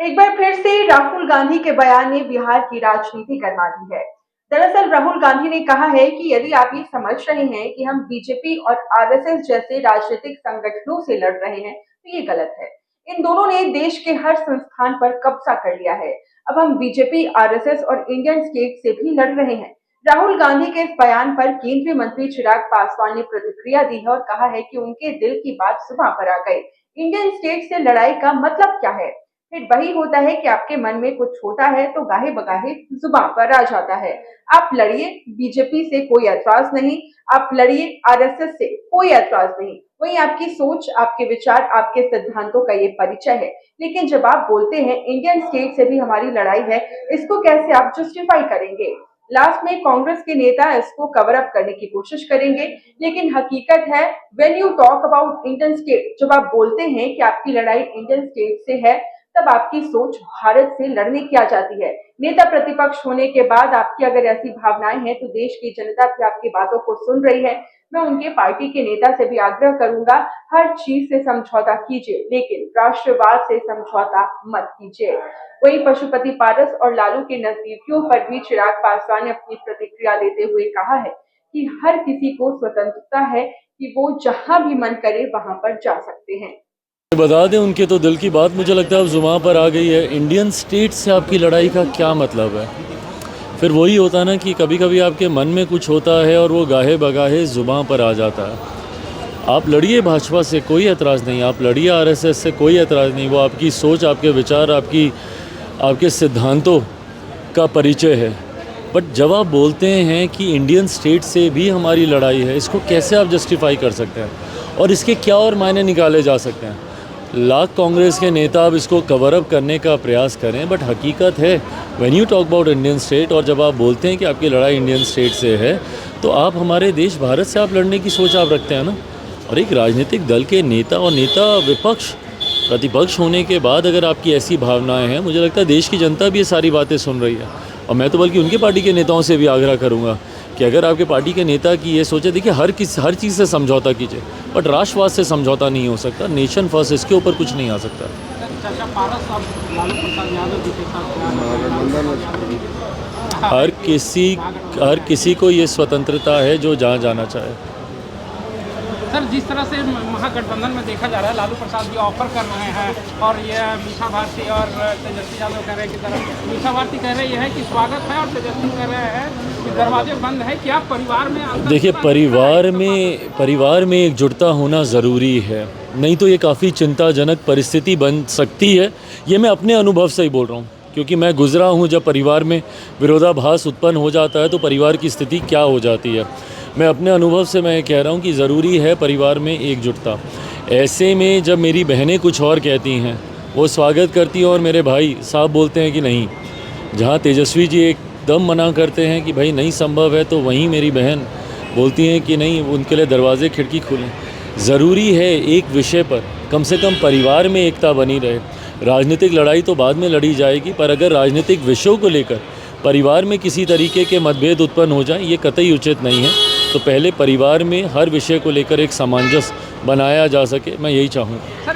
एक बार फिर से राहुल गांधी के बयान ने बिहार की राजनीति गरमा दी है। दरअसल राहुल गांधी ने कहा है कि यदि आप ये समझ रहे हैं कि हम बीजेपी और आरएसएस जैसे राजनीतिक संगठनों से लड़ रहे हैं, तो ये गलत है। इन दोनों ने देश के हर संस्थान पर कब्जा कर लिया है। अब हम बीजेपी, आरएसएस और इंडियन स्टेट से भी लड़ रहे हैं। राहुल गांधी के इस बयान पर केंद्रीय मंत्री चिराग पासवान ने प्रतिक्रिया दी है और कहा है कि उनके दिल की बात जुबान पर आ गई। इंडियन स्टेट से लड़ाई का मतलब क्या है? फिर वही होता है कि आपके मन में कुछ होता है तो गाहे बगाहे जुबान पर आ जाता है। आप लड़िए, बीजेपी से कोई ऐतराज नहीं, आप लड़िए आरएसएस से, कोई ऐतराज नहीं। वही आपकी सोच, आपके विचार, आपके सिद्धांतों का ये परिचय है। लेकिन जब आप बोलते हैं इंडियन स्टेट से भी हमारी लड़ाई है, इसको कैसे आप जस्टिफाई करेंगे? लास्ट में कांग्रेस के नेता इसको कवर अप करने की कोशिश करेंगे, लेकिन हकीकत है when you talk about Indian state, जब आप बोलते हैं कि आपकी लड़ाई इंडियन स्टेट से है, तब आपकी सोच भारत से लड़ने की आ जाती है। नेता प्रतिपक्ष होने के बाद आपकी अगर ऐसी भावनाएं हैं तो देश की जनता भी आपकी बातों को सुन रही है। मैं उनके पार्टी के नेता से भी आग्रह करूंगा, हर चीज से समझौता कीजिए, लेकिन राष्ट्रवाद से समझौता मत कीजिए। वहीं पशुपति पारस और लालू के नजदीकियों पर भी चिराग पासवान ने अपनी प्रतिक्रिया देते हुए कहा है कि हर किसी को स्वतंत्रता है कि वो जहां भी मन करे वहां पर जा सकते हैं। बता दें, उनके तो दिल की बात मुझे लगता है अब जुबान पर आ गई है। इंडियन स्टेट से आपकी लड़ाई का क्या मतलब है? फिर वही होता ना कि कभी कभी आपके मन में कुछ होता है और वो गाहे बगाहे जुबान पर आ जाता है। आप लड़िए भाजपा से, कोई एतराज़ नहीं। आप लड़िए आरएसएस से, कोई एतराज़ नहीं। वो आपकी सोच, आपके विचार, आपके सिद्धांतों का परिचय है। बट जब आप बोलते हैं कि इंडियन स्टेट से भी हमारी लड़ाई है, इसको कैसे आप जस्टिफाई कर सकते हैं? और इसके क्या और मायने निकाले जा सकते हैं? लाख कांग्रेस के नेता अब इसको कवर अप करने का प्रयास करें, बट हकीकत है when you talk about Indian state, और जब आप बोलते हैं कि आपकी लड़ाई इंडियन स्टेट से है, तो आप हमारे देश भारत से आप लड़ने की सोच आप रखते हैं ना। और एक राजनीतिक दल के नेता और विपक्ष प्रतिपक्ष होने के बाद अगर आपकी ऐसी भावनाएं हैं, मुझे लगता है देश की जनता भी ये सारी बातें सुन रही है। और मैं तो बल्कि उनके पार्टी के नेताओं से भी आग्रह करूँगा कि अगर आपके पार्टी के नेता की ये सोचे, देखिए हर चीज़ से समझौता कीजिए, बट राष्ट्रवाद से समझौता नहीं हो सकता। नेशन फर्स्ट, इसके ऊपर कुछ नहीं आ सकता। हर किसी को ये स्वतंत्रता है जो जहाँ जाना चाहे। सर, जिस तरह से महागठबंधन में देखा जा रहा है, लालू प्रसाद जी ऑफर कर रहे हैं और ये मीसा भारती और तेजस्वी यादव कह रहे हैं कि तरफ मीसा भारती कह रही है कि स्वागत है और तेजस्वी कह रहे हैं कि दरवाजे बंद है। क्या परिवार में देखिए, परिवार में एकजुटता होना ज़रूरी है, नहीं तो ये काफ़ी चिंताजनक परिस्थिति बन सकती है। ये मैं अपने अनुभव से ही बोल रहा हूँ, क्योंकि मैं गुजरा हूँ। जब परिवार में विरोधाभास उत्पन्न हो जाता है तो परिवार की स्थिति क्या हो जाती है, मैं अपने अनुभव से मैं कह रहा हूँ कि ज़रूरी है परिवार में एकजुटता। ऐसे में जब मेरी बहनें कुछ और कहती हैं, वो स्वागत करती हैं, और मेरे भाई साहब बोलते हैं कि नहीं, जहाँ तेजस्वी जी एकदम मना करते हैं कि भाई नहीं संभव है, तो वहीं मेरी बहन बोलती हैं कि नहीं, उनके लिए दरवाजे खिड़की खुलें। ज़रूरी है एक विषय पर कम से कम परिवार में एकता बनी रहे। राजनीतिक लड़ाई तो बाद में लड़ी जाएगी, पर अगर राजनीतिक विषयों को लेकर परिवार में किसी तरीके के मतभेद उत्पन्न हो जाए, ये कतई उचित नहीं है। तो पहले परिवार में हर विषय को लेकर एक सामंजस्य बनाया जा सके, मैं यही चाहूँगा।